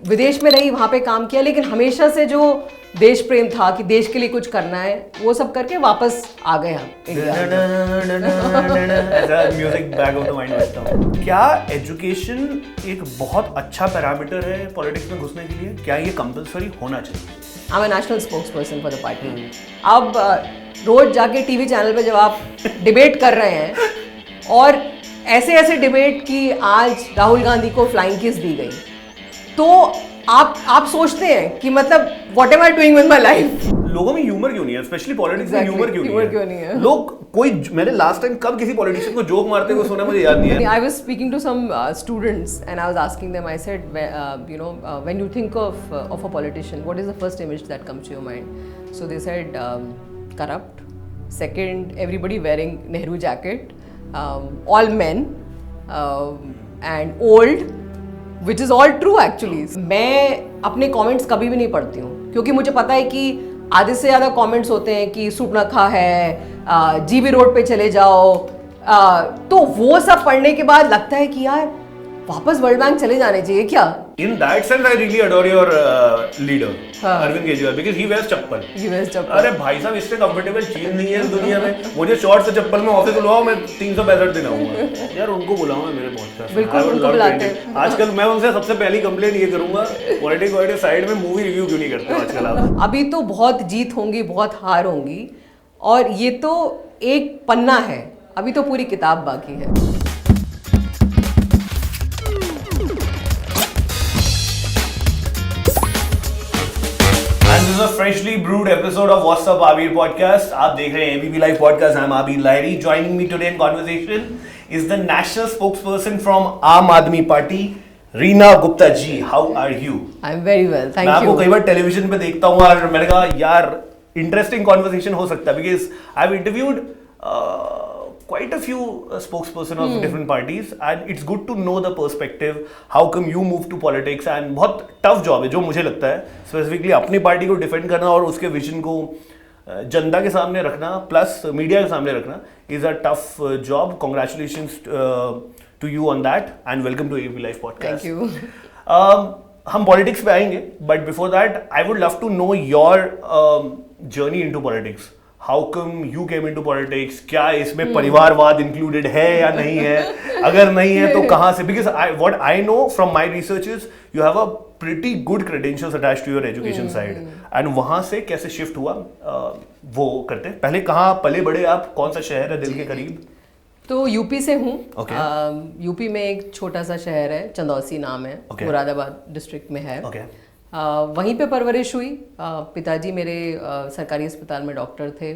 विदेश में रही, वहाँ पे काम किया, लेकिन हमेशा से जो देश प्रेम था कि देश के लिए कुछ करना है, वो सब करके वापस आ गए हम India. Music back of the mind बजता हूँ। क्या एजुकेशन एक बहुत अच्छा पैरामीटर है पॉलिटिक्स में घुसने के लिए? क्या ये कंपलसरी होना चाहिए? I am national spokes person for the party. अब रोज जाके टीवी चैनल पे जब आप डिबेट कर रहे हैं और ऐसे ऐसे डिबेट की आज राहुल गांधी को फ्लाइंग किस दी गई, तो आप सोचते हैं कि मतलब what am I doing with my life. लोगों में ह्यूमर क्यों नहीं है? स्पेशली पॉलिटिक्स में ह्यूमर क्यों नहीं है? है? लोग कोई, मैंने लास्ट टाइम कब किसी पॉलिटिशियन को जोक मारते हुए सुना मुझे याद नहीं है। I was speaking to some students and I was asking them, I said, when you think of a politician, what is the first image that comes to your mind? So they said, corrupt. Second, everybody wearing Nehru jacket, all men, and old, which is all true actually. मैं अपने comments कभी भी नहीं पढ़ती हूँ, क्योंकि मुझे पता है कि आधे से ज़्यादा कमेंट्स होते हैं कि सुपनखा है, जीबी रोड पे चले जाओ, तो वो सब पढ़ने के बाद लगता है कि यार वापस वर्ल्ड बैंक चले जाने चाहिए क्या। In that sense, I really adore your leader, Arvind Kejriwal, because he wears चप्पल। अरे भाई साहब, इससे कंफर्टेबल चीज नहीं है इस दुनिया में। मुझे शॉर्ट से चप्पल में ऑफिस बुलाओ, मैं 365 दिन आऊंगा। यार उनको बुलाओ मैं मेरे पॉडकास्ट। बिल्कुल उनको बुलाते हैं। आजकल मैं उनसे सबसे पहली कंप्लेंट ये करूंगा, पॉलिटिक्स साइड में मूवी रिव्यू क्यों नहीं करते आजकल आप? अभी तो बहुत जीत होंगी, बहुत हार होंगी, और ये तो एक पन्ना है, अभी तो पूरी किताब बाकी है। This is a freshly brewed episode of What's Up Abir podcast. आप देख रहे हैं ABP Live podcast. I'm Abir Lahiri. Joining me today in conversation is the national spokesperson from Aam Aadmi Party, Reena Gupta ji. How are you? I'm very well, thank you. मैं आपको कई बार television पे देखता हूँ और मैंने कहा यार इंटरेस्टिंग कॉन्वर्सेशन हो सकता है, because I've interviewed quite a few spokesperson of different parties and it's good to know the perspective, how come you move to politics, and बहुत tough job है जो मुझे लगता है, specifically अपनी पार्टी को डिफेंड करना और उसके विजन को जनता के सामने रखना प्लस मीडिया के सामने रखना is a tough job. Congratulations to you on that and welcome to ABP Live podcast. Thank you. हम पॉलिटिक्स पे आएंगे, but before that I would love to know your journey into politics. How come you came into politics? क्या इसमें परिवारवाद included है या नहीं है? अगर नहीं है तो कहाँ से? Because what I know from my research is you have a pretty good credentials attached to your education side, and वहां से कैसे शिफ्ट हुआ वो करते हैं. पहले कहाँ पले बड़े आप? कौन सा शहर है दिल के करीब? तो यूपी से हूँ. Okay. यूपी में एक छोटा सा शहर है, चंदौसी नाम है. Okay. मुरादाबाद डिस्ट्रिक्ट में है. Okay. वहीं पे परवरिश हुई. पिताजी मेरे सरकारी अस्पताल में डॉक्टर थे.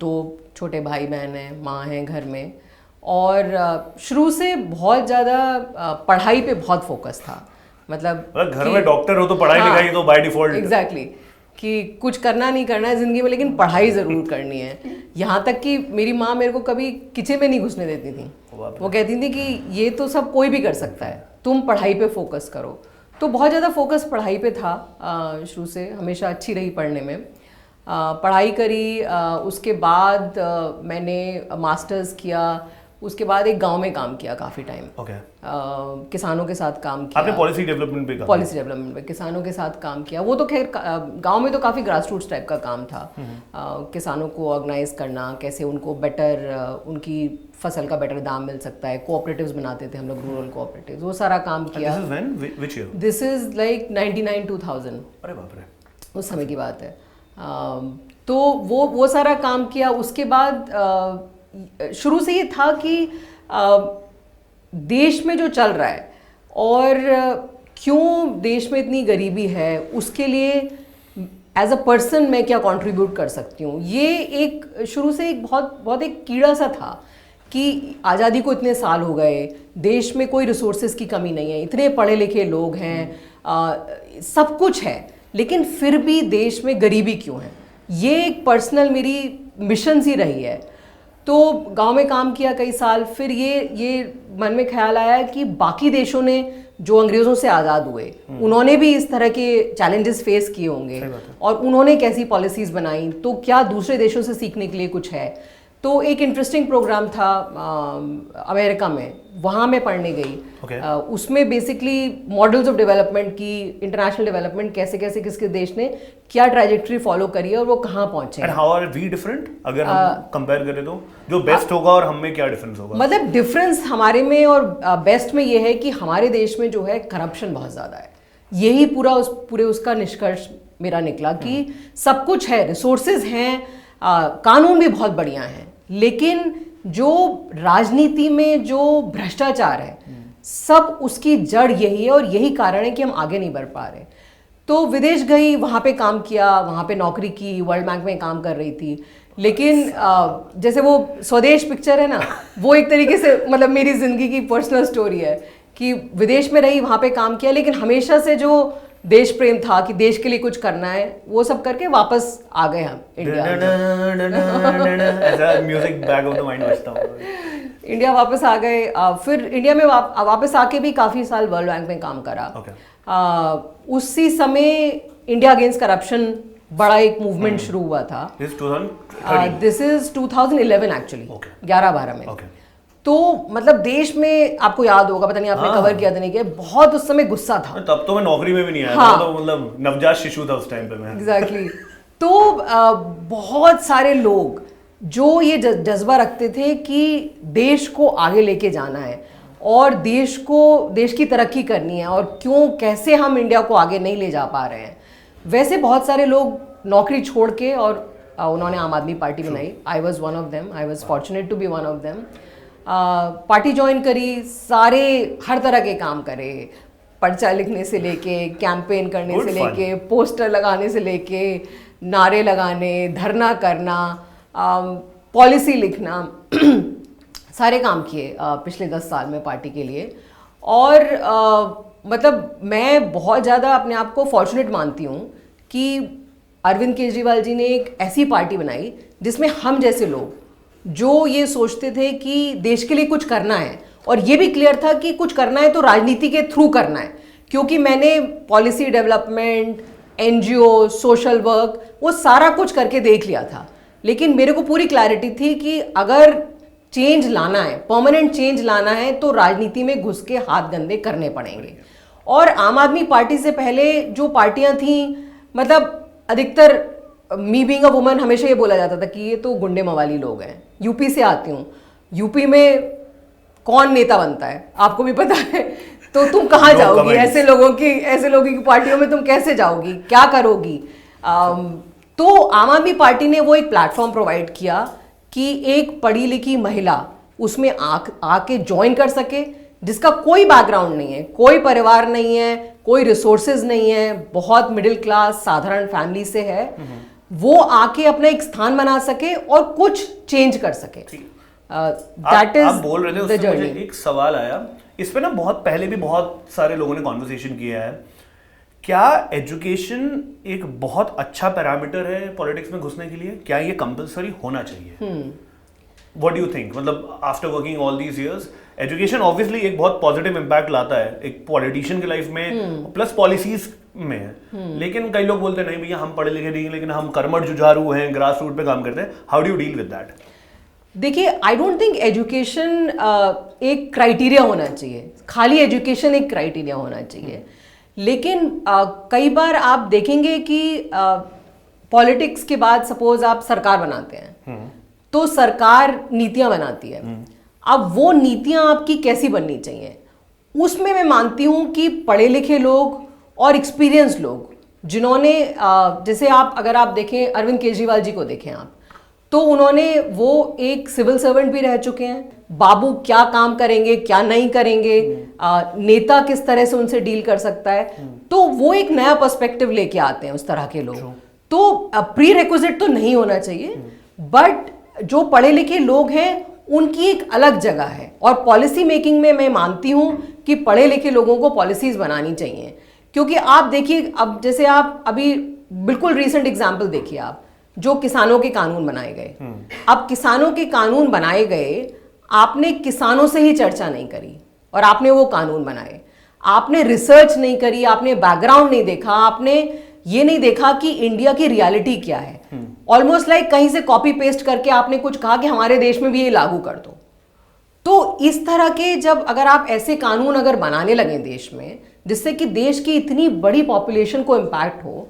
2 छोटे भाई बहन हैं, माँ हैं घर में, और शुरू से बहुत ज़्यादा पढ़ाई पे बहुत फोकस था. मतलब घर में डॉक्टर हो तो पढ़ाई लिखाई तो बाय डिफॉल्ट. एग्जैक्टली, कि कुछ करना नहीं करना है ज़िंदगी में, लेकिन पढ़ाई ज़रूर करनी है. यहाँ तक कि मेरी माँ मेरे को कभी किचन में नहीं घुसने देती थी. वो कहती थी कि ये तो सब कोई भी कर सकता है, तुम पढ़ाई पे फोकस करो. तो बहुत ज़्यादा फोकस पढ़ाई पे था. शुरू से हमेशा अच्छी रही पढ़ने में. पढ़ाई करी. उसके बाद मैंने मास्टर्स किया. उसके बाद एक गांव में काम किया काफ़ी टाइम. किसानों के साथ काम किया. आपने पॉलिसी डेवलपमेंट पे? पॉलिसी डेवलपमेंट पे किसानों के साथ काम किया. वो तो खैर गांव में तो काफ़ी ग्रास रूट्स टाइप का काम था. किसानों को ऑर्गेनाइज करना, कैसे उनको बेटर उनकी फसल का बेटर दाम मिल सकता है. कोऑपरेटिव्स बनाते थे हम लोग, रूरल कोऑपरेटिव्स. वो सारा काम किया. This is like 99-2000. अरे बाप रे, उस समय की बात है. तो वो सारा काम किया. उसके बाद शुरू से ये था कि देश में जो चल रहा है और क्यों देश में इतनी गरीबी है, उसके लिए एज अ पर्सन मैं क्या कंट्रीब्यूट कर सकती हूँ. ये एक शुरू से एक बहुत एक कीड़ा सा था कि आज़ादी को इतने साल हो गए, देश में कोई रिसोर्सेज की कमी नहीं है, इतने पढ़े लिखे लोग हैं, सब कुछ है, लेकिन फिर भी देश में गरीबी क्यों है. ये एक पर्सनल मेरी मिशन सी रही है. तो गांव में काम किया कई साल. फिर ये मन में ख्याल आया कि बाकी देशों ने जो अंग्रेज़ों से आज़ाद हुए, उन्होंने भी इस तरह के चैलेंजेस फेस किए होंगे और उन्होंने कैसी पॉलिसीज़ बनाई, तो क्या दूसरे देशों से सीखने के लिए कुछ है. तो एक इंटरेस्टिंग प्रोग्राम था अमेरिका में, वहाँ मैं पढ़ने गई। उसमें बेसिकली मॉडल्स ऑफ डेवलपमेंट की, इंटरनेशनल डेवलपमेंट कैसे कैसे किसके देश ने क्या ट्रैजेक्टरी फॉलो करी है और वो कहाँ पहुंचे। And how are we different, अगर हम कंपेयर करें तो जो बेस्ट होगा और हम में क्या डिफरेंस होगा? मतलब डिफरेंस हमारे में और बेस्ट में ये है कि हमारे देश में जो है करप्शन बहुत ज़्यादा है। यही पूरे उसका निष्कर्ष मेरा निकला कि सब कुछ है, रिसोर्सेज हैं, कानून भी बहुत बढ़िया हैं, लेकिन जो राजनीति में जो भ्रष्टाचार है सब उसकी जड़ यही है और यही कारण है कि हम आगे नहीं बढ़ पा रहे। तो विदेश गई, वहाँ पे काम किया, वहाँ पे नौकरी की, वर्ल्ड बैंक में काम कर रही थी, लेकिन जैसे वो स्वदेश पिक्चर है ना, वो एक तरीके से मतलब मेरी ज़िंदगी की पर्सनल स्टोरी है कि विदेश में रही, वहाँ पे काम किया, लेकिन हमेशा से जो देश प्रेम था कि देश के लिए कुछ करना है, वो सब करके वापस आ गए हम इंडिया। ऐसा music back of the mind बजता है। इंडिया वापस आ गए। फिर इंडिया में वापस आके भी काफ़ी साल वर्ल्ड बैंक में काम करा। उसी समय इंडिया अगेंस्ट करप्शन बड़ा एक मूवमेंट शुरू हुआ था। दिस इज 2011 एक्चुअली, 11-12 में। तो मतलब देश में आपको याद होगा, पता नहीं आपने कवर किया था नहीं किया, बहुत उस समय गुस्सा था। तब तो मैं नौकरी में भी नहीं आया था, तो मतलब नवजात शिशु था उस टाइम पे मैं। एग्जैक्टली। तो बहुत सारे लोग जो ये जज्बा रखते थे कि देश को आगे लेके जाना है और देश की तरक्की करनी है और कैसे हम इंडिया को आगे नहीं ले जा पा रहे हैं, वैसे बहुत सारे लोग नौकरी छोड़ के और उन्होंने आम आदमी पार्टी बनाई। I was one of them, I was fortunate to be one of them. Party join करी, हर तरह के काम करे, पर्चा लिखने से लेके, कैंपेन करने से लेके, पोस्टर लगाने से लेके, नारे लगाने, धरना करना, पॉलिसी लिखना, सारे काम किए पिछले 10 साल में पार्टी के लिए। और मतलब मैं बहुत ज़्यादा अपने आप को फॉर्चुनेट मानती हूँ कि अरविंद केजरीवाल जी ने एक ऐसी पार्टी बनाई जिसमें हम जैसे लोग जो ये सोचते थे कि देश के लिए कुछ करना है, और ये भी क्लियर था कि कुछ करना है तो राजनीति के थ्रू करना है, क्योंकि मैंने policy development, NGO, social work, वो सारा कुछ करके देख लिया था। लेकिन मेरे को पूरी क्लैरिटी थी कि अगर चेंज लाना है, परमानेंट चेंज लाना है, तो राजनीति में घुस के हाथ गंदे करने पड़ेंगे। और आम आदमी पार्टी से पहले जो पार्टियां थीं, मतलब अधिकतर, मी बीइंग अ वुमन, हमेशा ये बोला जाता था कि ये तो गुंडे मवाली लोग हैं। यूपी से आती हूँ, यूपी में कौन नेता बनता है आपको भी पता है, तो तुम कहाँ जाओगी? ऐसे लोगों की पार्टियों में तुम कैसे जाओगी, क्या करोगी? तो आम आदमी पार्टी ने वो एक प्लेटफॉर्म प्रोवाइड किया कि एक पढ़ी लिखी महिला उसमें आके ज्वाइन कर सके, जिसका कोई बैकग्राउंड नहीं है, कोई परिवार नहीं है, कोई रिसोर्सेज नहीं है, बहुत मिडिल क्लास साधारण फैमिली से है, वो आके अपना एक स्थान बना सके और कुछ चेंज कर सके। दैट इज, आप बोल रहे थे उससे मुझे एक सवाल आया, इस पे ना बहुत पहले भी बहुत सारे लोगों ने कॉन्वर्सेशन किया है। क्या एजुकेशन एक बहुत अच्छा पैरामीटर है पॉलिटिक्स में घुसने के लिए? क्या ये कंपलसरी होना चाहिए? What do you think? मतलब after working all these years, education obviously एक बहुत पॉजिटिव इम्पैक्ट लाता है एक पॉलिटिशियन की लाइफ में, प्लस पॉलिसीज में है। लेकिन कई लोग बोलते हैं नहीं भैया हम पढ़े लिखे नहीं, लेकिन हम कर्मठ जुझारू हैं, ग्रास रूट पे काम करते हैं। How do you deal with that? देखिए, आई डोंट थिंक एजुकेशन एक क्राइटेरिया होना चाहिए, खाली एजुकेशन एक क्राइटेरिया होना चाहिए। लेकिन कई बार आप देखेंगे कि पॉलिटिक्स के बाद सपोज आप सरकार बनाते हैं, तो सरकार नीतियां बनाती है। अब वो नीतियां आपकी कैसी बननी चाहिए, उसमें मैं मानती हूं कि पढ़े लिखे लोग और एक्सपीरियंस लोग, जिन्होंने जैसे अगर आप देखें अरविंद केजरीवाल जी को देखें आप, तो उन्होंने वो एक सिविल सर्वेंट भी रह चुके हैं। बाबू क्या काम करेंगे, क्या नहीं करेंगे, नेता किस तरह से उनसे डील कर सकता है, तो वो एक नया पर्सपेक्टिव लेके आते हैं उस तरह के लोग। तो प्री रिक्विजिट तो नहीं होना चाहिए, बट जो पढ़े लिखे लोग हैं उनकी एक अलग जगह है। और पॉलिसी मेकिंग में मैं मानती हूं कि पढ़े लिखे लोगों को पॉलिसीज बनानी चाहिए, क्योंकि आप देखिए, अब जैसे आप अभी बिल्कुल रीसेंट एग्जांपल देखिए, आप जो किसानों के कानून बनाए गए, अब किसानों के कानून बनाए गए, आपने किसानों से ही चर्चा नहीं करी और आपने वो कानून बनाए, आपने रिसर्च नहीं करी, आपने बैकग्राउंड नहीं देखा, आपने ये नहीं देखा कि इंडिया की रियलिटी क्या है। ऑलमोस्ट लाइक कहीं से कॉपी पेस्ट करके आपने कुछ कहा कि हमारे देश में भी ये लागू कर दो। तो इस तरह के जब अगर आप ऐसे कानून अगर बनाने लगे देश में जिससे कि देश की इतनी बड़ी पॉपुलेशन को इम्पैक्ट हो,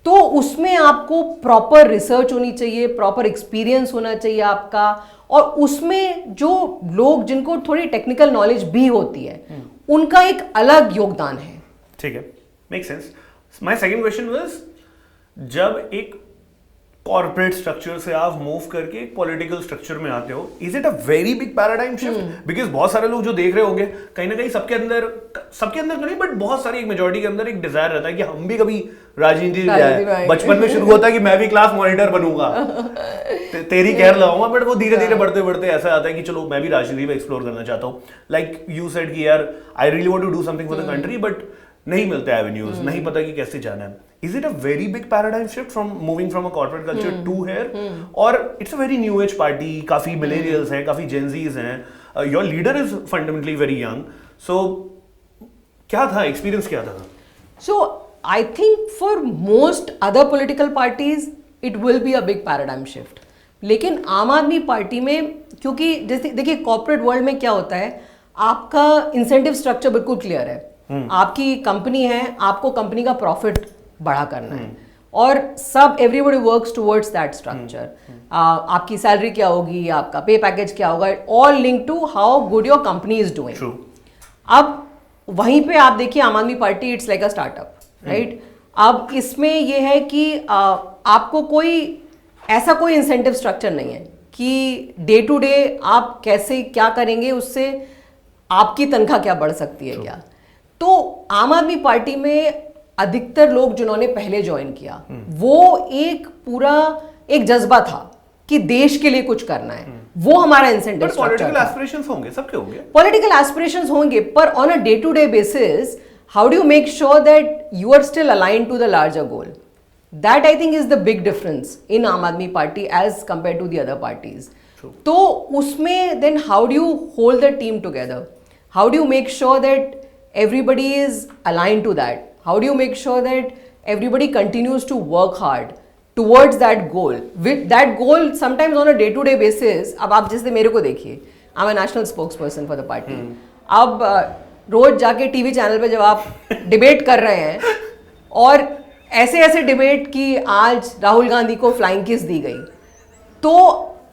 तो उसमें आपको प्रॉपर रिसर्च होनी चाहिए, प्रॉपर एक्सपीरियंस होना चाहिए आपका, और उसमें जो लोग जिनको थोड़ी टेक्निकल नॉलेज भी होती है उनका एक अलग योगदान है। ठीक है, make sense. My second question was, जब एक कॉर्पोरेट स्ट्रक्चर से आप मूव करके एक पॉलिटिकल स्ट्रक्चर में आते हो, is it a very big paradigm shift? Because बहुत सारे लोग जो देख रहे होंगे कहीं ना कहीं सबके अंदर तो नहीं, बट बहुत सारी एक मेजॉरिटी के अंदर एक डिजायर रहता है कि हम भी कभी राजनीति में जाए। बचपन में शुरू होता है कि मैं भी क्लास मॉनिटर बनूंगा, तेरी केयर लगाऊंगा, बट वो धीरे धीरे बढ़ते बढ़ते ऐसा आता है कि चलो मैं भी राजनीति में एक्सप्लोर करना चाहता हूँ। लाइक यू सेड कि यार I really want to do something for the country, but नहीं मिलते एवेन्यूज, नहीं पता कि कैसे जाना है। Is it a very big paradigm shift from moving from a corporate culture to here? Or it's a very new age party, काफी millennials हैं, काफी Gen Zs हैं, your leader is fundamentally very young, so क्या था experience, क्या था? So I think for most other political parties it will be a big paradigm shift. लेकिन आम आदमी पार्टी में, क्योंकि जैसे देखिए कॉर्पोरेट वर्ल्ड में क्या होता है, आपका इंसेंटिव स्ट्रक्चर बिल्कुल क्लियर है। आपकी कंपनी है, आपको कंपनी का प्रॉफिट बड़ा करना है, और सब everybody works towards that structure. आपकी सैलरी क्या होगी, आपका पे पैकेज क्या होगा, all link to how good your company is doing. अब वहीं पे आप देखिए Aam Aadmi Party it's like a startup, right? अब इसमें ये है कि आपको कोई ऐसा कोई इंसेंटिव स्ट्रक्चर नहीं है कि डे टू डे आप कैसे क्या करेंगे, उससे आपकी तनख्वाह क्या बढ़ सकती है क्या। तो आम आदमी पार्टी में अधिकतर लोग जिन्होंने पहले ज्वाइन किया, वो एक पूरा एक जज्बा था कि देश के लिए कुछ करना है, वो हमारा इंसेंटिव स्ट्रक्चर था। पॉलिटिकल एस्पिरेशंस होंगे, सबके होंगे पॉलिटिकल एस्पिरेशंस होंगे, पर on a day to day basis how do you make sure that you are still aligned to the larger goal? That I think is the big difference in Aam Aadmi Party as compared to the other parties. तो उसमें then how do you hold the team together? How do you make sure that everybody is aligned to that? How do you make sure that everybody continues to work hard towards that goal? With that goal, sometimes on a day-to-day basis, अब आप जैसे मेरे को देखिए, I'm a national spokesperson for the party. अब रोज जाके TV channel पे जब आप डिबेट कर रहे हैं, और ऐसे ऐसे डिबेट कि आज राहुल गांधी को फ्लाइंग किस दी गई, तो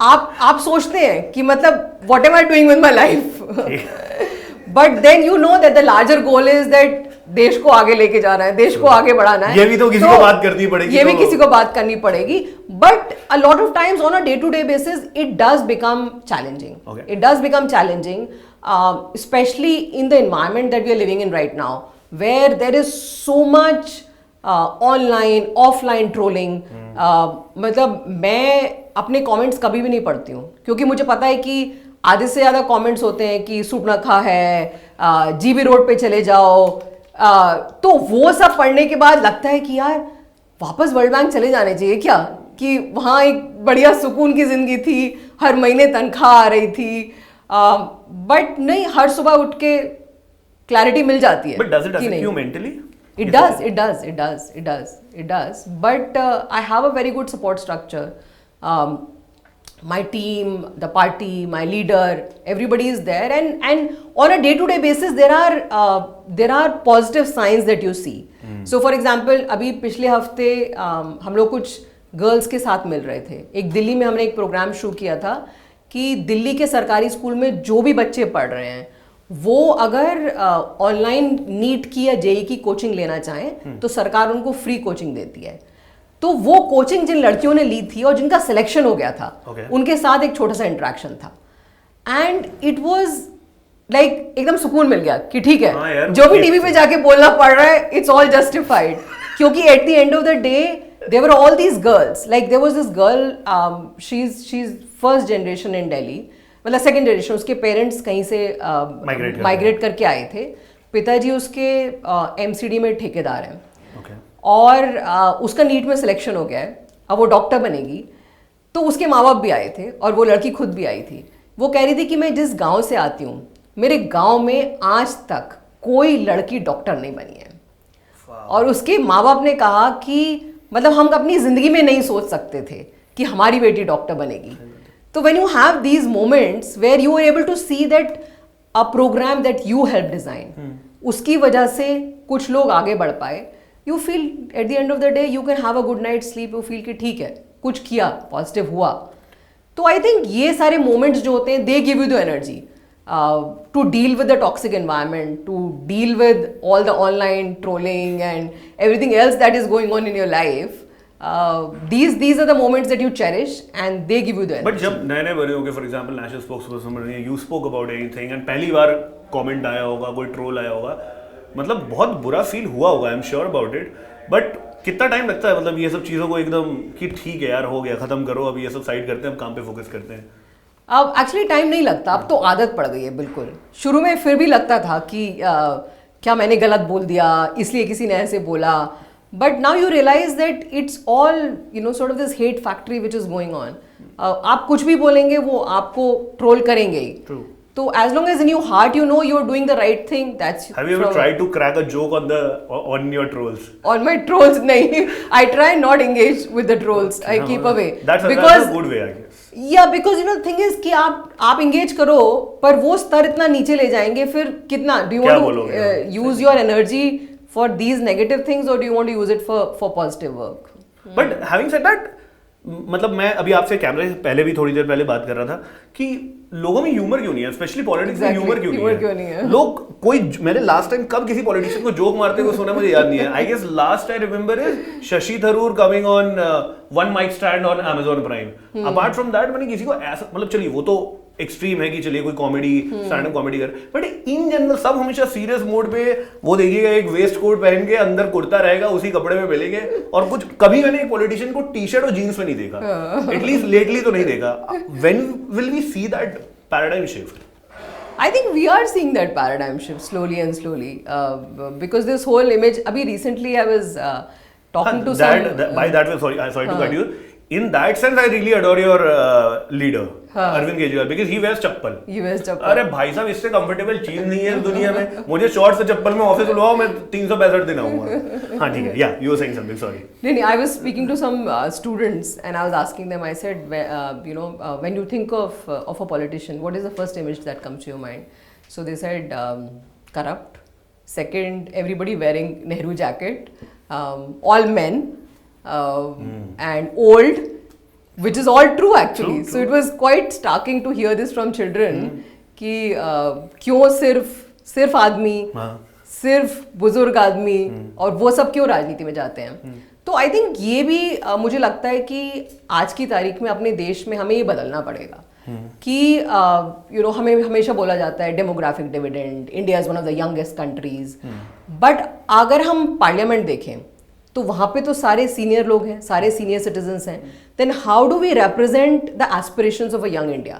आप सोचते हैं कि मतलब what am I doing with my life? But then you know that the larger goal is that देश को आगे लेके जाना है, देश को आगे बढ़ाना है। ये भी तो किसी को बात करनी पड़ेगी, ये भी किसी को बात करनी पड़ेगी। But a lot of times on a day-to-day basis, it does become challenging. Okay. It does become challenging, especially in the environment that we are living in right now, where there is so much online, offline trolling. मतलब मैं अपने comments कभी भी नहीं पढ़ती हूँ, क्योंकि मुझे पता है कि आधे से ज़्यादा कमेंट्स होते हैं कि सुपनखा है, जीबी रोड पे चले जाओ, तो वो सब पढ़ने के बाद लगता है कि यार वापस वर्ल्ड बैंक चले जाने चाहिए क्या, कि वहाँ एक बढ़िया सुकून की ज़िंदगी थी, हर महीने तनख्वाह आ रही थी, बट नहीं, हर सुबह उठ के क्लैरिटी मिल जाती है। But does it affect you mentally? It does. But I have a very good support structure. My team, the party, my leader, everybody is there, and on a day-to-day basis there are positive signs that you see. So for example, अभी पिछले हफ्ते हम लोग कुछ girls के साथ मिल रहे थे। एक दिल्ली में हमने एक प्रोग्राम शुरू किया था कि दिल्ली के सरकारी स्कूल में जो भी बच्चे पढ़ रहे हैं, वो अगर ऑनलाइन नीट की या जेई की कोचिंग लेना चाहें तो सरकार उनको फ्री कोचिंग देती है। तो वो कोचिंग जिन लड़कियों ने ली थी और जिनका सिलेक्शन हो गया था, उनके साथ एक छोटा सा इंटरेक्शन था, एंड इट वाज लाइक एकदम सुकून मिल गया कि ठीक है, जो भी टीवी पे जाके बोलना पड़ रहा है, इट्स ऑल जस्टिफाइड। क्योंकि at the end of the day there were all these girls, like there was this girl, she is first generation in Delhi, मतलब सेकंड जनरेशन, उसके पेरेंट्स कहीं से माइग्रेट करके आए थे, पिताजी उसके एमसीडी में ठेकेदार हैं, और उसका नीट में सिलेक्शन हो गया है, अब वो डॉक्टर बनेगी। तो उसके माँ बाप भी आए थे और वो लड़की खुद भी आई थी। वो कह रही थी कि मैं जिस गांव से आती हूँ, मेरे गांव में आज तक कोई लड़की डॉक्टर नहीं बनी है। और उसके माँ बाप ने कहा कि मतलब हम अपनी ज़िंदगी में नहीं सोच सकते थे कि हमारी बेटी डॉक्टर बनेगी. तो when you have these moments where you are able to see that a program that you helped design, उसकी वजह से कुछ लोग आगे बढ़ पाए, you feel at the end of the day you can have a good night's sleep, you feel कि ठीक है कुछ किया, पॉजिटिव हुआ. तो आई थिंक ये सारे मोमेंट्स जो होते हैं they give you the energy to deal with the toxic environment, to deal with all the online trolling and everything else that is going on in your life. These are the moments that you cherish and they give you the energy. But जब नए नए बने होंगे, for example national spokesperson बने, you spoke about anything and पहली बार comment आया होगा, कोई ट्रोल आया होगा, मतलब बहुत बुरा फील हुआ होगा, I am sure about it. But कितना टाइम लगता है मतलब ये सब चीज़ों को एकदम कि ठीक है यार हो गया, खत्म करो, अब ये सब साइड करते हैं, अब काम पे फोकस करते हैं? अब एक्चुअली टाइम नहीं लगता, अब तो आदत पड़ गई है बिल्कुल. शुरू में फिर भी लगता था कि क्या मैंने गलत बोल दिया इसलिए किसी ने ऐसे बोला. But now you realize that it's all, you know, sort of this hate factory which is going on. आप कुछ भी बोलेंगे वो आपको ट्रोल करेंगे ही. True. So as long as in your heart you know you're doing the right thing, that's. Have you ever tried to crack a joke on your trolls? On my trolls, नहीं. I try not engage with the trolls. I keep away. That's a good way, I guess. Yeah, because you know the thing is कि आप engage करो पर वो स्तर इतना नीचे ले जाएंगे, फिर कितना do you want to use your energy for these negative things or do you want to use it for positive work? But having said that, मतलब मैं अभी आपसे कैमरे से पहले भी थोड़ी देर पहले बात कर रहा था कि लोगों में ह्यूमर क्यों नहीं है, स्पेशली पॉलिटिक्स में ह्यूमर क्यों नहीं है? लोग कोई, मैंने लास्ट टाइम कब किसी पॉलिटिशियन को जोक मारते हुए सुना मुझे याद नहीं है. I guess last I remember is Shashi Tharoor coming on one mic stand on Amazon Prime. Apart from that मैंने किसी को ऐसा, मतलब चलिए वो तो एक्सट्रीम है कि चलिए कोई कॉमेडी स्टैंड अप कॉमेडी कर, बट इन जनरल सब हमेशा सीरियस मोड पे वो देखिएगा, एक वेस्ट कोट पहन के अंदर कुर्ता रहेगा, उसी कपड़े में मिलेंगे, और कुछ कभी मैंने एक पॉलिटिशियन को टी शर्ट और जीन्स में नहीं देखा, एटलीस्ट लेटली तो नहीं देखा. When will we see that paradigm shift? I think we are seeing that paradigm shift slowly and slowly because this whole image. Abhi recently I was talking to by that way, sorry to cut you. In that sense, I really adore your leader, Arvind Kejriwal, because he wears chappal. अरे भाई साहब, इससे comfortable चीज नहीं है दुनिया में. मुझे शॉर्ट से चप्पल में ऑफिस बुलवाओ, मैं 365 दिन आऊंगा. हाँ ठीक है. Yeah, you were saying something. Sorry. नहीं, I was speaking to some students and I was asking them. I said, you know, when you think of a politician, what is the first image that comes to your mind? So they said corrupt. Second, everybody wearing Nehru jacket. All men. And old, which is all true actually. True. So it was quite startling to hear this from children कि क्यों सिर्फ आदमी, सिर्फ बुजुर्ग आदमी और वो सब क्यों राजनीति में जाते हैं. तो आई थिंक ये भी मुझे लगता है कि आज की तारीख में अपने देश में हमें ये बदलना पड़ेगा कि यू नो हमें हमेशा बोला जाता है demographic dividend, India is one of the youngest countries, but अगर हम पार्लियामेंट देखें तो वहाँ पे तो सारे सीनियर लोग हैं, सारे सीनियर सिटीजन्स हैं. Then how do we represent the aspirations of a young India?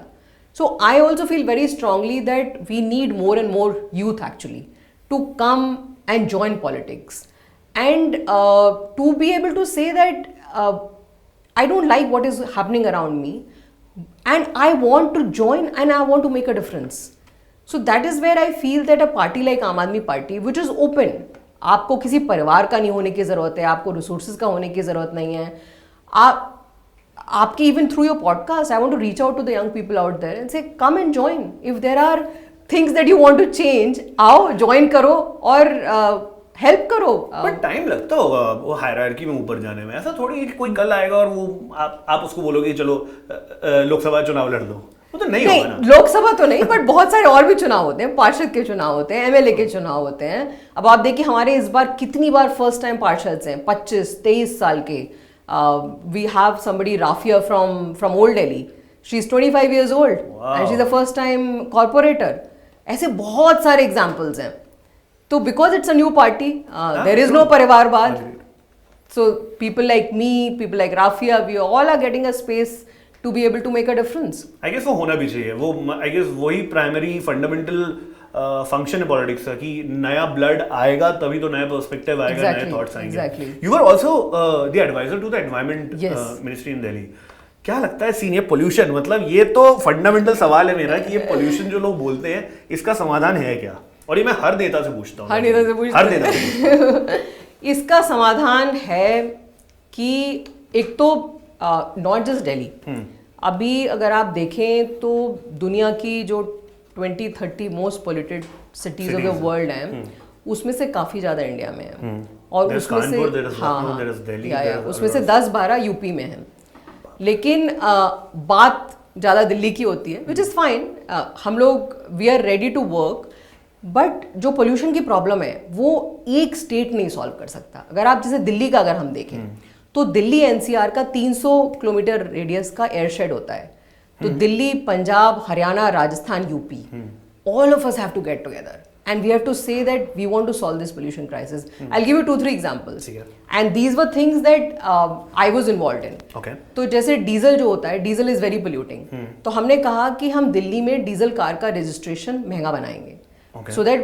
So I also feel very strongly that we need more and more youth actually to come and join politics and to be able to say that I don't like what is happening around me and I want to join and I want to make a difference. So that is where I feel that a party like Aam Aadmi Party, which is open, आपको किसी परिवार का नहीं होने की ज़रूरत है, आपको रिसोर्सेज का होने की ज़रूरत नहीं है. आपकी even through your podcast, I want to reach out to the young people out there and say, come and join. If there are things that you want to change, आओ join करो और हेल्प करो. But time लगता होगा वो hierarchy में ऊपर जाने में. ऐसा थोड़ी कि कोई कल आएगा और वो आप उसको बोलोगे चलो लोकसभा चुनाव लड़ दो, वो तो नहीं होगा ना. लोकसभा तो नहीं, बट बहुत सारे और भी चुनाव होते हैं, पार्षद के चुनाव होते हैं, एमएलए के चुनाव होते हैं. अब आप देखिए हमारे इस बार कितनी बार फर्स्ट टाइम पार्षद हैं, 25-23 साल के. We have somebody Rafia from old Delhi, she is 25 years old and she is the first time corporator. ऐसे बहुत सारे एग्जाम्पल्स हैं. So because it's a new party, there is no Parivarvad. So people like me, people like Rafia, we all are getting a space to be able to make a difference. I guess वो होना भी चाहिए. वो I guess वही primary fundamental function है politics का कि नया blood आएगा तभी तो नया perspective आएगा, नए thoughts आएंगे. Exactly. You were also the advisor to the environment ministry in Delhi. क्या लगता है सीन, ये pollution, मतलब ये तो fundamental सवाल है मेरा कि ये pollution जो लोग बोलते हैं इसका समाधान है क्या? और ये मैं हर नेता से पूछता हूँ. हर नेता से इसका समाधान है कि एक तो नॉट जस्ट दिल्ली, अभी अगर आप देखें तो दुनिया की जो 20-30 most polluted cities of the world हैं, उसमें से काफ़ी ज़्यादा इंडिया में है, और उसमें से उसमें से 10-12 यूपी में है। लेकिन बात ज़्यादा दिल्ली की होती है, विच इज़ फाइन, हम लोग we are ready to work, but जो पोल्यूशन की प्रॉब्लम है वो एक स्टेट नहीं सॉल्व कर सकता। अगर आप जैसे दिल्ली का अगर हम देखें तो दिल्ली एनसीआर का 300 किलोमीटर रेडियस का एयरशेड होता है, तो Delhi, Punjab, Haryana, Rajasthan, UP, all of us have to get together and we have to say that we want to solve this pollution crisis. I'll give you 2-3 examples, and these were things that I was involved in. तो जैसे diesel जो होता है, diesel is very polluting, तो हमने कहा कि हम दिल्ली में डीजल कार का रजिस्ट्रेशन महंगा बनाएंगे, so that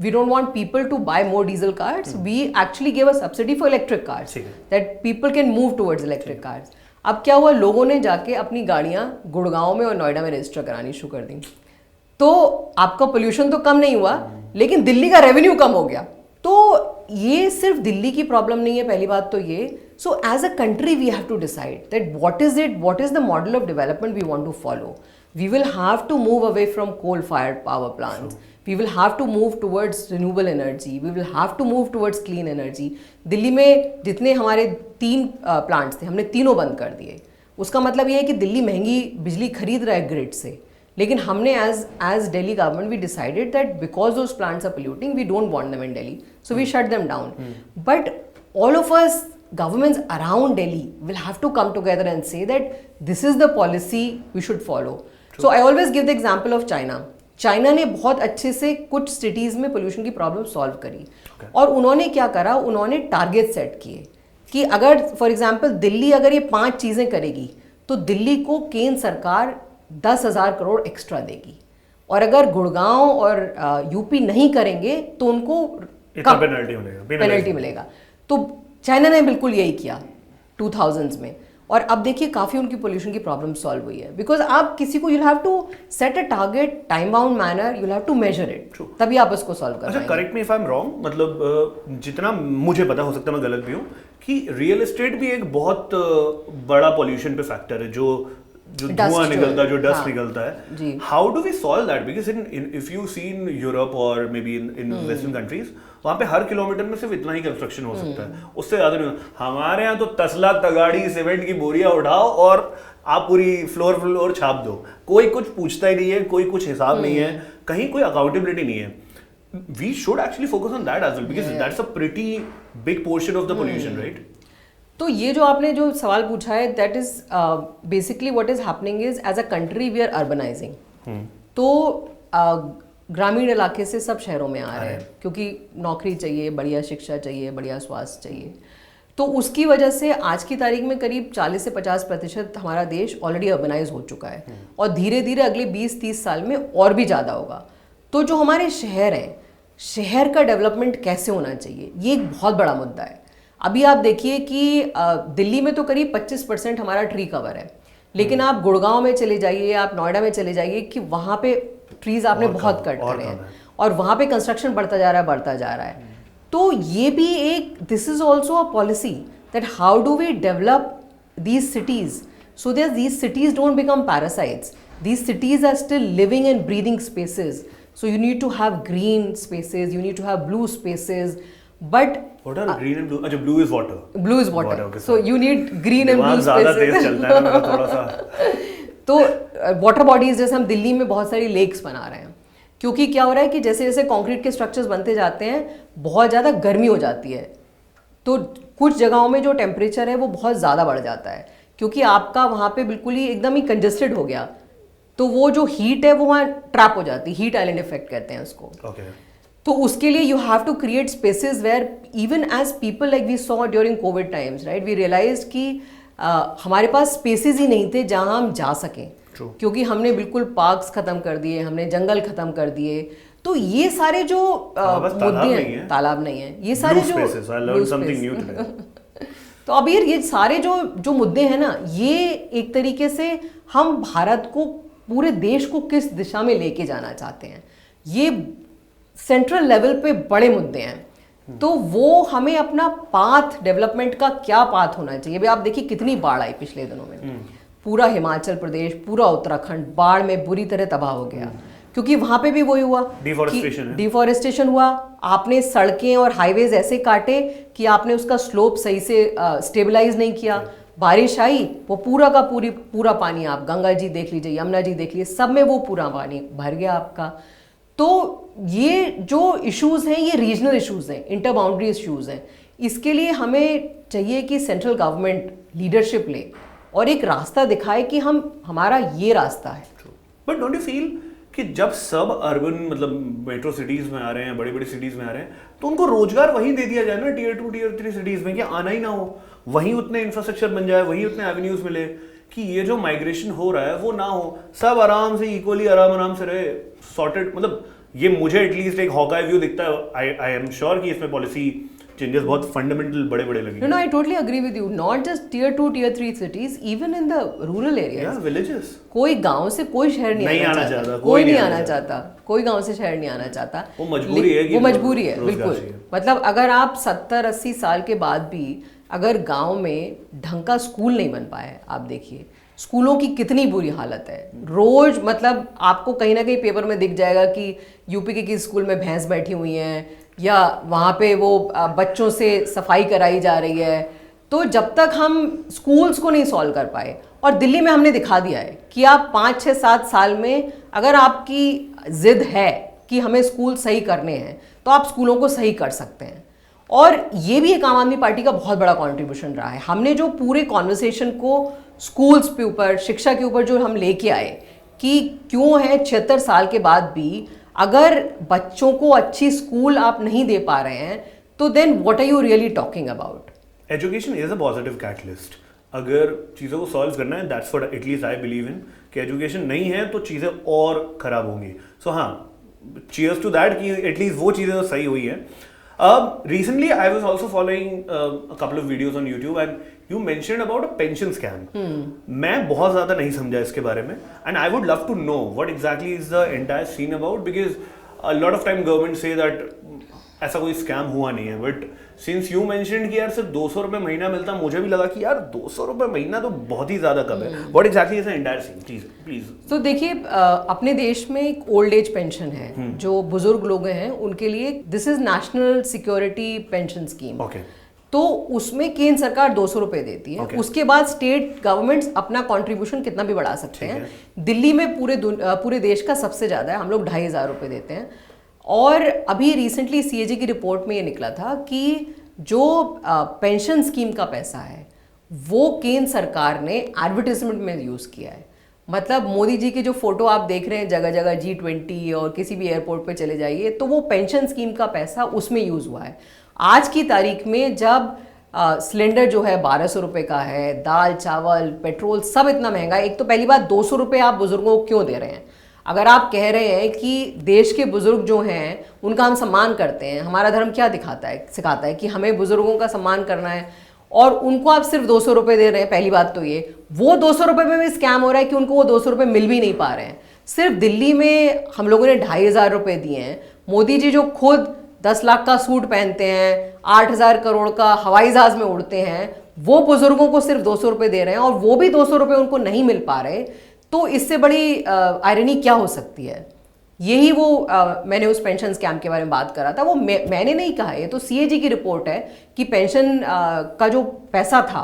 we don't want people to buy more diesel cars. We actually gave a subsidy for electric cars that people can move towards electric cars. अब क्या हुआ, लोगों ने जाके अपनी गाड़ियां गुड़गांव में और नोएडा में रजिस्टर करानी शुरू कर दी, तो आपका पोल्यूशन तो कम नहीं हुआ, लेकिन दिल्ली का रेवेन्यू कम हो गया। तो ये सिर्फ दिल्ली की प्रॉब्लम नहीं है, पहली बात तो ये। So as a country we have to decide that what is the model of development we want to follow. We will have to move away from coal fired power plants, we will have to move towards renewable energy, we will have to move towards clean energy. Delhi में जितने हमारे 3 plants थे, हमने तीनों बंद कर दिए। उसका मतलब ये है कि दिल्ली महंगी बिजली खरीद रहा है ग्रिड से, लेकिन हमने as Delhi government we decided that because those plants are polluting, we don't want them in Delhi, so we shut them down. But all of us, governments around Delhi, will have to come together and say that this is the policy we should follow. So I always give the example of China. China ने बहुत अच्छे से कुछ cities में pollution की problem solve करी, और उन्होंने क्या करा, उन्होंने टारगेट सेट किए कि अगर फॉर एग्जांपल दिल्ली अगर ये 5 चीज़ें करेगी तो दिल्ली को केंद्र सरकार 10,000 करोड़ एक्स्ट्रा देगी, और अगर गुड़गांव और यूपी नहीं करेंगे तो उनको पेनल्टी मिलेगा। तो चाइना ने बिल्कुल यही किया 2000s में, और अब देखिए काफ़ी उनकी पोल्यूशन की प्रॉब्लम सॉल्व हुई है, बिकॉज आप किसी को, you have to set a target, time bound manner, you have to measure it, तभी आप उसको सॉल्व कर पाएंगे। अच्छा, correct me if I am wrong, मतलब जितना मुझे पता, हो सकता है मैं गलत भी हूँ, कि रियल एस्टेट भी एक बहुत बड़ा पोल्यूशन पे फैक्टर है, जो धुआं निकलता है, जो डस्ट निकलता है। How do we solve that? Because if you see in Europe और maybe in western countries, वहाँ पे हर किलोमीटर में सिर्फ इतना ही कंस्ट्रक्शन हो सकता है, उससे ज़्यादा नहीं। हमारे यहाँ तो तसला तगाड़ी सीमेंट की बोरियां उठाओ और आप पूरी फ्लोर छाप दो, कोई कुछ पूछता ही नहीं है, कोई कुछ हिसाब नहीं है, कहीं कोई अकाउंटेबिलिटी नहीं है। We should actually focus on that as well, because that's a pretty big portion of the pollution, right? तो ये जो आपने जो सवाल पूछा है, that is basically what is happening is, as a country we are urbanising, तो ग्रामीण इलाके से सब शहरों में आ रहे हैं, क्योंकि नौकरी चाहिए, बढ़िया शिक्षा चाहिए, बढ़िया स्वास्थ्य चाहिए। तो उसकी वजह से आज की तारीख में करीब 40 से 50% हमारा देश ऑलरेडी अर्बनाइज हो चुका है, और धीरे धीरे अगले 20-30 साल में और भी ज़्यादा होगा। तो जो हमारे शहर हैं, शहर का डेवलपमेंट कैसे होना चाहिए, ये एक बहुत बड़ा मुद्दा है। अभी आप देखिए कि दिल्ली में तो करीब 25% हमारा ट्री कवर है, लेकिन आप गुड़गांव में चले जाइए, आप नोएडा में चले जाइए, कि वहाँ पे ट्रीज आपने बहुत कट करे हैं, और वहाँ पे कंस्ट्रक्शन बढ़ता जा रहा है। तो ये भी एक, this is also a policy that how do we develop these cities so that these cities don't become parasites, these cities are still living and breathing spaces, so you need to have green spaces, you need to have blue spaces, but what are green and blue? अच्छा, blue is water. Blue is water. Okay, so you need green and blue spaces. ज़्यादा तेज चलता है मेरा थोड़ा सा। तो water bodies, जैसे हम दिल्ली में बहुत सारी लेक्स बना रहे हैं, क्योंकि क्या हो रहा है कि जैसे जैसे कंक्रीट के स्ट्रक्चर्स बनते जाते हैं, बहुत ज़्यादा गर्मी हो जाती है, तो कुछ जगहों में जो टेम्परेचर है वो बहुत ज़्यादा बढ़ जाता है, क्योंकि आपका वहाँ पे बिल्कुल ही एकदम ही कंजस्टेड हो गया, तो वो जो हीट है वो वहाँ ट्रैप हो जाती है, हीट आइलैंड इफेक्ट कहते हैं उसको। तो उसके लिए you have to create spaces where even as people, like we saw during Covid times, right, we realised कि हमारे पास स्पेसेस ही नहीं थे जहाँ हम जा सकें, क्योंकि हमने बिल्कुल पार्क्स खत्म कर दिए, हमने जंगल खत्म कर दिए। तो ये सारे जो मुद्दे हैं, तालाब नहीं है, ये सारे जो तो अब ये सारे जो मुद्दे हैं ना, ये एक तरीके से हम भारत को, पूरे देश को किस दिशा में लेके जाना चाहते हैं, ये सेंट्रल लेवल पे बड़े मुद्दे हैं। तो वो हमें अपना पाथ डेवलपमेंट का क्या पाथ होना चाहिए। अभी आप देखिए कितनी बाढ़ आई पिछले दिनों में, पूरा हिमाचल प्रदेश, पूरा उत्तराखंड बाढ़ में बुरी तरह तबाह हो गया, क्योंकि वहां पे भी वही हुआ, डिफॉरेस्टेशन हुआ। आपने सड़कें और हाईवेज ऐसे काटे कि आपने उसका स्लोप सही से स्टेबलाइज नहीं किया। बारिश आई, वो पूरा का पूरा पानी, आप गंगा जी देख लीजिए, यमुना जी देख लीजिए, सब में वो पूरा पानी भर गया आपका। तो ये जो इश्यूज हैं ये रीजनल इश्यूज हैं, इंटर बाउंड्री इश्यूज हैं। इसके लिए हमें चाहिए कि सेंट्रल गवर्नमेंट लीडरशिप ले और एक रास्ता दिखाए कि हमारा ये रास्ता है। बट डोंट यू फील कि जब सब अर्बन मतलब मेट्रो सिटीज में आ रहे हैं, बड़ी बड़ी सिटीज में आ रहे हैं, तो उनको रोजगार वहीं दे दिया जाए ना, टियर 2 टियर 3 सिटीज में, कि आना ही ना हो, वहीं उतने इंफ्रास्ट्रक्चर बन जाए, वहीं उतने एवेन्यूज मिले कि ये जो माइग्रेशन हो रहा है वो ना हो, सब आराम से इक्वली आराम से रहे, सॉर्टेड। मतलब ये मुझे एटलीस्ट एक हॉकाई व्यू दिखता है। आई एम श्योर कि इसमें पॉलिसी चेंजेस बहुत फंडामेंटल बड़े लगेंगे। No, I totally agree with you. Not just tier 2, tier 3 cities, even in the rural areas. Yeah, villages. कोई गांव से कोई शहर नहीं आना चाहता, कोई नहीं आना चाहता, कोई गांव से शहर नहीं आना चाहता। वो मजबूरी है, वो मजबूरी है, बिल्कुल। मतलब अगर आप 70-80 साल के बाद भी अगर गांव में ढंग का स्कूल नहीं बन पाए, आप देखिए स्कूलों की कितनी बुरी हालत है। रोज मतलब आपको कहीं ना कहीं पेपर में दिख जाएगा कि यूपी के किस स्कूल में भैंस बैठी हुई हैं, या वहाँ पे वो बच्चों से सफाई कराई जा रही है। तो जब तक हम स्कूल्स को नहीं सॉल्व कर पाए, और दिल्ली में हमने दिखा दिया है कि आप 5-6-7 साल में अगर आपकी जिद है कि हमें स्कूल सही करने हैं तो आप स्कूलों को सही कर सकते हैं। और ये भी एक आम आदमी पार्टी का बहुत बड़ा कंट्रीब्यूशन रहा है। हमने जो पूरे कॉन्वर्सेशन को स्कूल्स के ऊपर, शिक्षा के ऊपर जो हम लेके आए कि क्यों है 76 साल के बाद भी अगर बच्चों को अच्छी स्कूल आप नहीं दे पा रहे हैं तो then what are you really talking about. Education is a positive catalyst. अगर चीज़ों को सॉल्व करना है, that's what at least I believe in, कि एजुकेशन नहीं है तो चीज़ें और खराब होंगी। सो हाँ, चीयर्स टू दैट कि एटलीस्ट वो चीज़ें तो सही हुई है। Recently, I was also following a couple of videos on YouTube, and you mentioned about a pension scam. मैं बहुत ज़्यादा नहीं समझा इसके बारे में, and I would love to know what exactly is the entire scene about, because a lot of time government say that ऐसा कोई स्कैम हुआ नहीं है, बट सिंस यू मेंशन्ड कि यार सिर्फ 200 रुपये महीना मिलता, मुझे भी लगा कि यार 200 रुपये महीना तो बहुत ही ज़्यादा कम है। What exactly is the entire scene, please. तो देखिए अपने देश में एक ओल्ड एज पेंशन है, जो बुजुर्ग लोग हैं उनके लिए, this is national security pension scheme. Okay. तो उसमें केंद्र सरकार 200 रुपये देती है। उसके बाद स्टेट गवर्नमेंट्स अपना कंट्रीब्यूशन कितना भी बढ़ा सकते हैं। दिल्ली में पूरे देश का सबसे ज़्यादा है, हम लोग 2500 रुपये देते हैं। और अभी रिसेंटली सीएजी की रिपोर्ट में ये निकला था कि जो पेंशन स्कीम का पैसा है वो केंद्र सरकार ने एडवर्टाइजमेंट में यूज़ किया है। मतलब मोदी जी के जो फोटो आप देख रहे हैं जगह जगह G20 और किसी भी एयरपोर्ट पे चले जाइए, तो वो पेंशन स्कीम का पैसा उसमें यूज़ हुआ है। आज की तारीख में जब सिलेंडर जो है 1200 रुपये का है, दाल चावल पेट्रोल सब इतना महंगा है। एक तो पहली बात 200 रुपये आप बुजुर्गों को क्यों दे रहे हैं? अगर आप कह रहे हैं कि देश के बुजुर्ग जो हैं उनका हम सम्मान करते हैं, हमारा धर्म क्या सिखाता है कि हमें बुजुर्गों का सम्मान करना है, और उनको आप सिर्फ 200 रुपये दे रहे हैं। पहली बात तो ये, वो 200 रुपये में भी स्कैम हो रहा है कि उनको वो 200 रुपये मिल भी नहीं पा रहे हैं। सिर्फ दिल्ली में हम लोगों ने 2500 रुपये दिए हैं। मोदी जी जो खुद 10 लाख का सूट पहनते हैं, 8000 करोड़ का हवाई जहाज में उड़ते हैं, वो बुजुर्गों को सिर्फ 200 रुपये दे रहे हैं, और वो भी 200 रुपये उनको नहीं मिल पा रहे। तो इससे बड़ी आयरनी क्या हो सकती है? यही वो मैंने उस पेंशन स्कैम के बारे में बात करा था। वो मैंने नहीं कहा, ये तो सीएजी की रिपोर्ट है कि पेंशन का जो पैसा था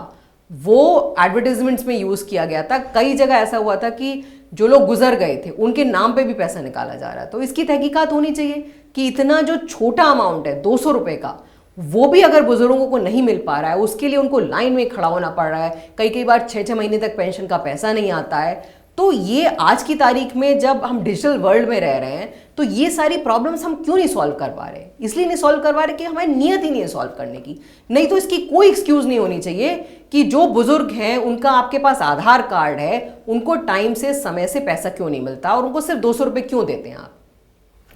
वो एडवर्टाइजमेंट्स में यूज़ किया गया था। कई जगह ऐसा हुआ था कि जो लोग गुजर गए थे उनके नाम पे भी पैसा निकाला जा रहा है। तो इसकी तहकीकात होनी चाहिए कि इतना जो छोटा अमाउंट है 200 रुपये का, वो भी अगर बुजुर्गों को नहीं मिल पा रहा है, उसके लिए उनको लाइन में खड़ा होना पड़ रहा है। कई बार 6-6 महीने तक पेंशन का पैसा नहीं आता है। तो ये आज की तारीख में जब हम डिजिटल वर्ल्ड में रह रहे हैं, तो ये सारी प्रॉब्लम्स हम क्यों नहीं सॉल्व कर पा रहे? इसलिए नहीं सॉल्व कर पा रहे कि हमारी नीयत ही नहीं है सॉल्व करने की। नहीं तो इसकी कोई एक्सक्यूज नहीं होनी चाहिए कि जो बुजुर्ग हैं उनका आपके पास आधार कार्ड है, उनको टाइम से समय से पैसा क्यों नहीं मिलता, और उनको सिर्फ 200 रुपये क्यों देते हैं आप?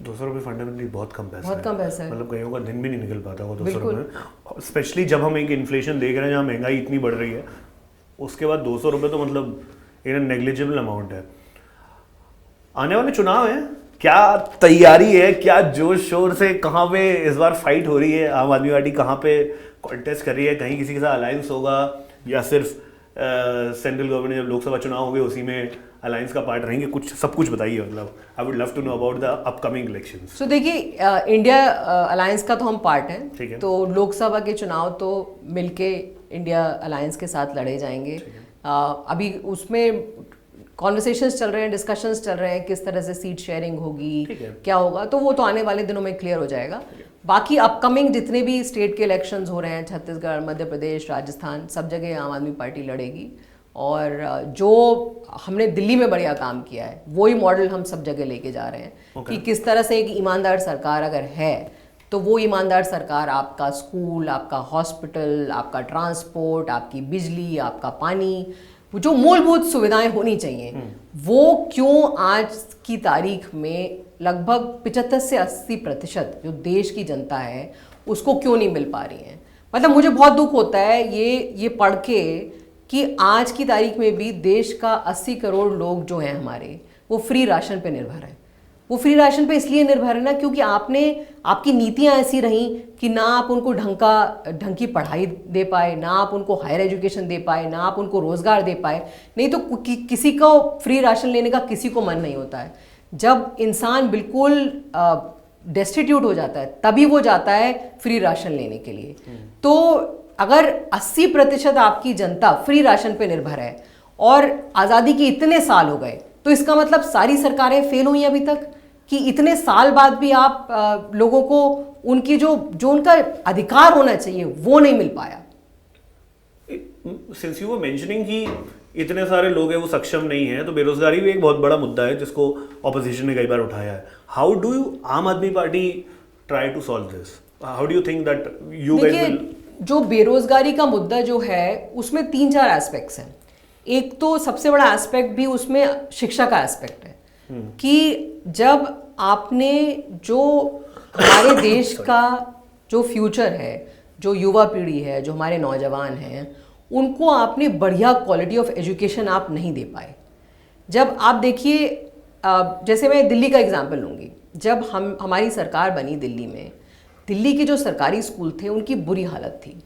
200 रुपये फंडामेंटली बहुत कम पैसा है। मतलब कईयों का दिन भी नहीं निकल पाता वो 200 रुपये, स्पेशली जब हम एक इन्फ्लेशन देख रहे हैं जहाँ महंगाई इतनी बढ़ रही है, उसके बाद 200 रुपये तो मतलब एक नेग्लिजिबल अमाउंट है। आने वाले चुनाव हैं, क्या तैयारी है, क्या जोश शोर से कहाँ पे इस बार फाइट हो रही है? आम आदमी पार्टी कहाँ पे कॉन्टेस्ट कर रही है? कहीं किसी के साथ अलायंस होगा या सिर्फ सेंट्रल गवर्नमेंट जब लोकसभा चुनाव होंगे उसी में अलायंस का पार्ट रहेंगे? कुछ सब कुछ बताइए, मतलब I would love to know about the upcoming elections. So देखिए, इंडिया अलायंस का तो हम पार्ट ठीक है। हैं, तो लोकसभा के चुनाव तो मिलके इंडिया अलायंस के साथ लड़े जाएंगे। अभी उसमें कॉन्वर्सेशंस चल रहे हैं, डिस्कशंस चल रहे हैं, किस तरह से सीट शेयरिंग होगी, क्या होगा, तो वो तो आने वाले दिनों में क्लियर हो जाएगा। बाकी अपकमिंग जितने भी स्टेट के इलेक्शंस हो रहे हैं, छत्तीसगढ़, मध्य प्रदेश, राजस्थान, सब जगह आम आदमी पार्टी लड़ेगी। और जो हमने दिल्ली में बढ़िया काम किया है वही मॉडल हम सब जगह लेके जा रहे हैं कि किस तरह से एक ईमानदार सरकार अगर है तो वो ईमानदार सरकार आपका स्कूल, आपका हॉस्पिटल, आपका ट्रांसपोर्ट, आपकी बिजली, आपका पानी, जो मूलभूत सुविधाएं होनी चाहिए वो क्यों आज की तारीख में लगभग 75 से 80% जो देश की जनता है उसको क्यों नहीं मिल पा रही है। मतलब मुझे बहुत दुख होता है ये पढ़ के कि आज की तारीख में भी देश का 80 करोड़ लोग जो हैं हमारे, वो फ्री राशन पे निर्भर हैं। वो फ्री राशन पे इसलिए निर्भर है ना क्योंकि आपकी नीतियां ऐसी रहीं कि ना आप उनको ढंग की पढ़ाई दे पाए, ना आप उनको हायर एजुकेशन दे पाए, ना आप उनको रोजगार दे पाए। नहीं तो किसी को फ्री राशन लेने का किसी को मन नहीं होता है। जब इंसान बिल्कुल डेस्टिट्यूट हो जाता है तभी वो जाता है फ्री राशन लेने के लिए। तो अगर 80% आपकी जनता फ्री राशन पे निर्भर है और आज़ादी के इतने साल हो गए तो इसका मतलब सारी सरकारें फेल हुई अभी तक कि इतने साल बाद भी आप लोगों को उनकी जो उनका अधिकार होना चाहिए वो नहीं मिल पाया। सिंस यू वर मेंशनिंग कि इतने सारे लोग हैं वो सक्षम नहीं है, तो बेरोजगारी भी एक बहुत बड़ा मुद्दा है जिसको ऑपोजिशन ने कई बार उठाया है। How do you Aam Aadmi Party try to solve this? How do you think that you guys will? जो बेरोजगारी का मुद्दा जो है उसमें 3-4 एस्पेक्ट्स हैं। एक तो सबसे बड़ा एस्पेक्ट भी उसमें शिक्षा का एस्पेक्ट है कि जब आपने जो हमारे देश का जो फ्यूचर है, जो युवा पीढ़ी है, जो हमारे नौजवान हैं, उनको आपने बढ़िया क्वालिटी ऑफ एजुकेशन आप नहीं दे पाए। जब आप देखिए, जैसे मैं दिल्ली का एग्जांपल लूँगी, जब हमारी सरकार बनी दिल्ली में, दिल्ली के जो सरकारी स्कूल थे उनकी बुरी हालत थी।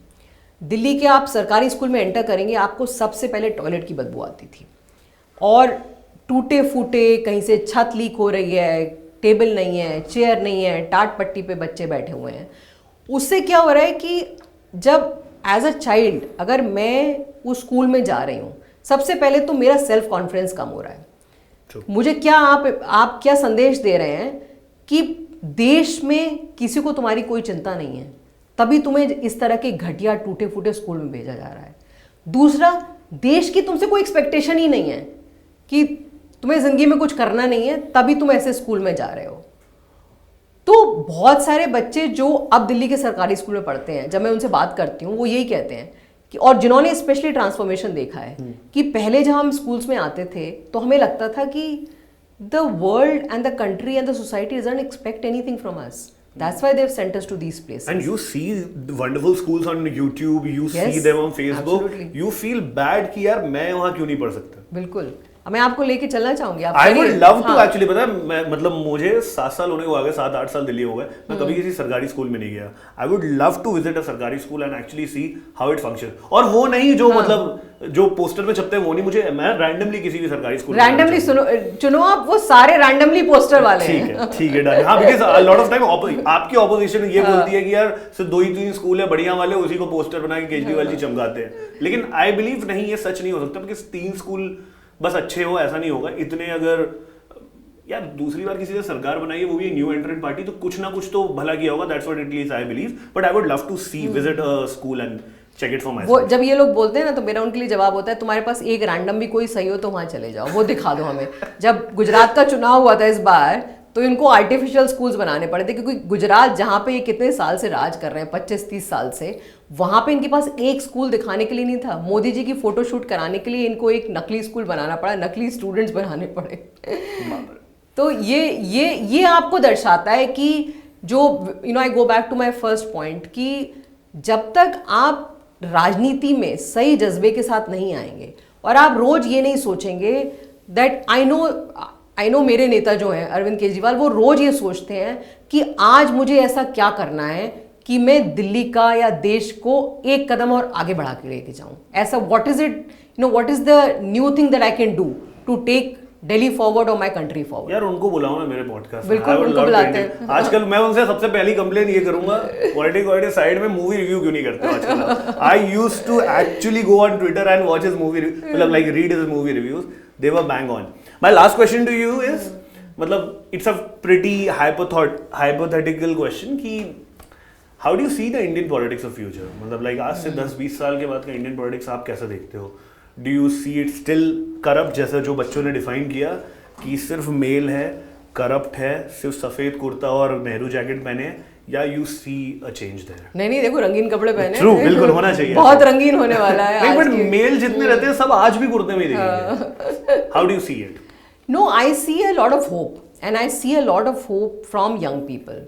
दिल्ली के आप सरकारी स्कूल में एंटर करेंगे आपको सबसे पहले टॉयलेट की बदबू आती थी और टूटे फूटे, कहीं से छत लीक हो रही है, टेबल नहीं है, चेयर नहीं है, टाट पट्टी पे बच्चे बैठे हुए हैं। उससे क्या हो रहा है कि जब एज अ चाइल्ड अगर मैं उस स्कूल में जा रही हूँ, सबसे पहले तो मेरा सेल्फ कॉन्फिडेंस कम हो रहा है। मुझे क्या आप क्या संदेश दे रहे हैं कि देश में किसी को तुम्हारी कोई चिंता नहीं है, तभी तुम्हें इस तरह के घटिया टूटे फूटे स्कूल में भेजा जा रहा है। दूसरा, देश की तुमसे कोई एक्सपेक्टेशन ही नहीं है कि तुम्हें जिंदगी में कुछ करना नहीं है, तभी तुम ऐसे स्कूल में जा रहे हो। तो बहुत सारे बच्चे जो अब दिल्ली के सरकारी स्कूल में पढ़ते हैं, जब मैं उनसे बात करती हूँ वो यही कहते हैं कि, और जिन्होंने स्पेशली ट्रांसफॉर्मेशन देखा है कि पहले जब हम स्कूल्स में आते थे तो हमें लगता था कि the world and the country and the society doesn't expect anything from us. That's why they've sent us to these places. And you see the wonderful schools on YouTube, you see them on Facebook. Absolutely. You feel bad कि यार मैं वहाँ क्यों नहीं पढ़ सकता? बिल्कुल, मैं आपको लेके चलना चाहूंगी। I would love to actually, पता है, मैं मतलब मुझे 7 साल होने को आ गए, 7-8 साल दिल्ली हो गए, मैं कभी किसी सरकारी स्कूल में नहीं गया। I would love to visit a सरकारी school and actually see how it functions. और वो नहीं जो मतलब जो पोस्टर में छपते हैं वो नहीं, मुझे मैं रैंडमली किसी भी सरकारी स्कूल रैंडमली चुनो आप, वो सारे रैंडमली पोस्टर वाले हैं। ठीक है डन। हाँ, because a lot of time आपकी ऑपोजिशन ये बोलती है कि यार सिर्फ 2 ही 3 स्कूल है बढ़िया वाले, उसी को पोस्टर बना के केजरीवाल जी चमकाते हैं। लेकिन आई बिलीव नहीं, ये सच नहीं हो सकता बिकॉज़ 3 स्कूल बस अच्छे हो ऐसा नहीं होगा। इतने अगर यार दूसरी बार किसी ने सरकार बनाई है, वो भी न्यू एंट्रेंट पार्टी, तो कुछ ना कुछ तो भला किया होगा। That's what it is, I believe. But I would love to see visit a school and check it for myself. जब ये लोग बोलते हैं ना तो मेरा उनके लिए जवाब होता है, तुम्हारे पास एक रैंडम भी कोई सही हो तो वहां चले जाओ, वो दिखा दो हमें। जब गुजरात का चुनाव हुआ था इस बार तो इनको आर्टिफिशियल स्कूल्स बनाने पड़े थे क्योंकि गुजरात जहाँ पे ये कितने साल से राज कर रहे हैं, 25-30 साल से, वहाँ पे इनके पास एक स्कूल दिखाने के लिए नहीं था। मोदी जी की फोटोशूट कराने के लिए इनको एक नकली स्कूल बनाना पड़ा, नकली स्टूडेंट्स बनाने पड़े। तो ये आपको दर्शाता है कि जो I go back to my first point कि जब तक आप राजनीति में सही जज्बे के साथ नहीं आएंगे और आप रोज ये नहीं सोचेंगे that I know I know मेरे नेता जो हैं अरविंद केजरीवाल, वो रोज ये सोचते हैं कि आज मुझे ऐसा क्या करना है कि मैं दिल्ली का या देश को एक कदम और आगे बढ़ा के लेके जाऊं। ऐसा what is it, you know, what is the new thing that I can do to take Delhi forward और माय कंट्री फॉरवर्ड। यार उनको बुलाओ ना मेरे पॉडकास्ट। बिल्कुल उनको बुलाते हैं। आजकल मैं उनसे सबसे पहली कंप्लेन ये करूंगा, पॉलिटिक्स साइड में मूवी रिव्यू क्यों नहीं करते आजकल। I used to actually go on Twitter and watch his movie, मतलब like read his movie reviews, they were bang on. My last question to you is, मतलब it's a pretty hypothetical question कि how do you see the Indian politics of future? मतलब like आज से 10-20 साल के बाद का इंडियन पॉलिटिक्स आप कैसे देखते हो? Do you see it still corrupt, जैसा जो बच्चों ने डिफाइन किया कि सिर्फ मेल है, करप्ट है, सिर्फ सफेद कुर्ता और नेहरू जैकेट पहने, या you see a change there? नहीं देखो रंगीन कपड़े पहने, ट्रू, बिल्कुल होना चाहिए, बहुत रंगीन होने वाला है। नहीं, बट मेल जितने रहते हैं सब आज भी कुर्ते में ही दिखेंगे। How do you see it? No, I see a lot of hope and I see a lot of hope from young people.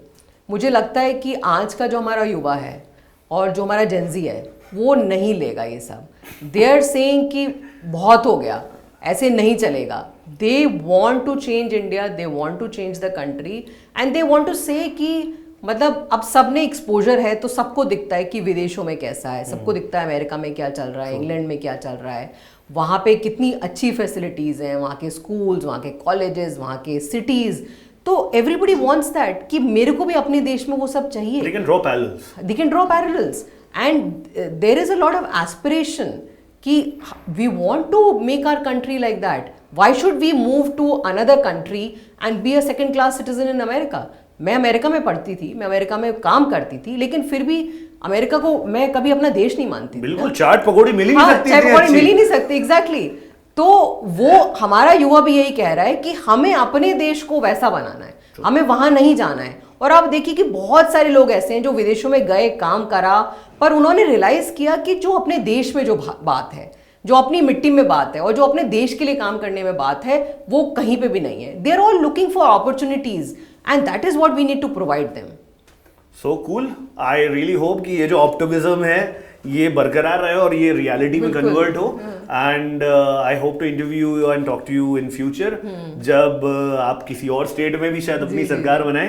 मुझे लगता है कि आज का जो हमारा युवा है और जो हमारा जेंजी है वो नहीं लेगा ये सब। दे आर सेइंग कि बहुत हो गया, ऐसे नहीं चलेगा। They want to change India, they want to change the country and they want to say कि मतलब अब सबने एक्सपोजर है तो सबको दिखता है कि विदेशों में कैसा है, सबको दिखता है अमेरिका में क्या चल रहा है, इंग्लैंड में क्या चल रहा है, वहाँ पे कितनी अच्छी फैसिलिटीज़ हैं, वहाँ के स्कूल्स, वहाँ के कॉलेजेस, वहाँ के सिटीज़। तो एवरीबडी वॉन्ट्स दैट कि मेरे को भी अपने देश में वो सब चाहिए। They can draw parallels. They can draw parallels. And there is a lot of aspiration कि we want to make our country like that. Why should we move to another country and be a second class citizen in America? मैं America में पढ़ती थी, मैं America में काम करती थी, लेकिन फिर भी अमेरिका को मैं कभी अपना देश नहीं मानती। बिल्कुल, चाट पकौड़ी मिल ही नहीं सकती। चाट पकौड़ी मिल ही नहीं सकती, एग्जैक्टली। तो वो हमारा युवा भी यही कह रहा है कि हमें अपने देश को वैसा बनाना है, हमें वहां नहीं जाना है। और आप देखिए कि बहुत सारे लोग ऐसे हैं जो विदेशों में गए, काम करा, पर उन्होंने रियलाइज किया कि जो अपने देश में जो बात है, जो अपनी मिट्टी में बात है और जो अपने देश के लिए काम करने में बात है, वो कहीं पे भी नहीं है। They are all looking for opportunities and that is what we need to provide them. So cool, I really hope कि ये जो ऑप्टिमिज्म है ये बरकरार रहे और ये रियलिटी में कन्वर्ट हो। And I hope to interview you and talk to you in future, जब आप किसी और स्टेट में भी शायद अपनी सरकार बनाए।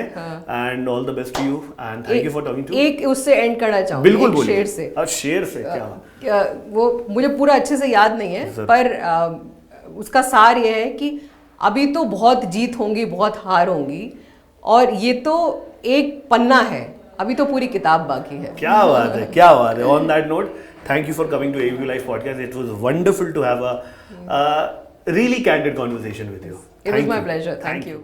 And all the best to you and thank you for talking to. एक उससे एंड करना चाहूंगी, बिल्कुल बोलिए। शेर से। शेर से क्या? वो मुझे पूरा अच्छे से याद नहीं है, पर उसका सार ये है कि अभी तो बहुत जीत होंगी, बहुत हार होंगी, और ये तो एक पन्ना है, अभी तो पूरी किताब बाकी है। क्या बात है, क्या बात है। On that note, thank you for coming to ABP Life podcast. It was wonderful to have a really candid conversation with you. It was my pleasure. Thank you.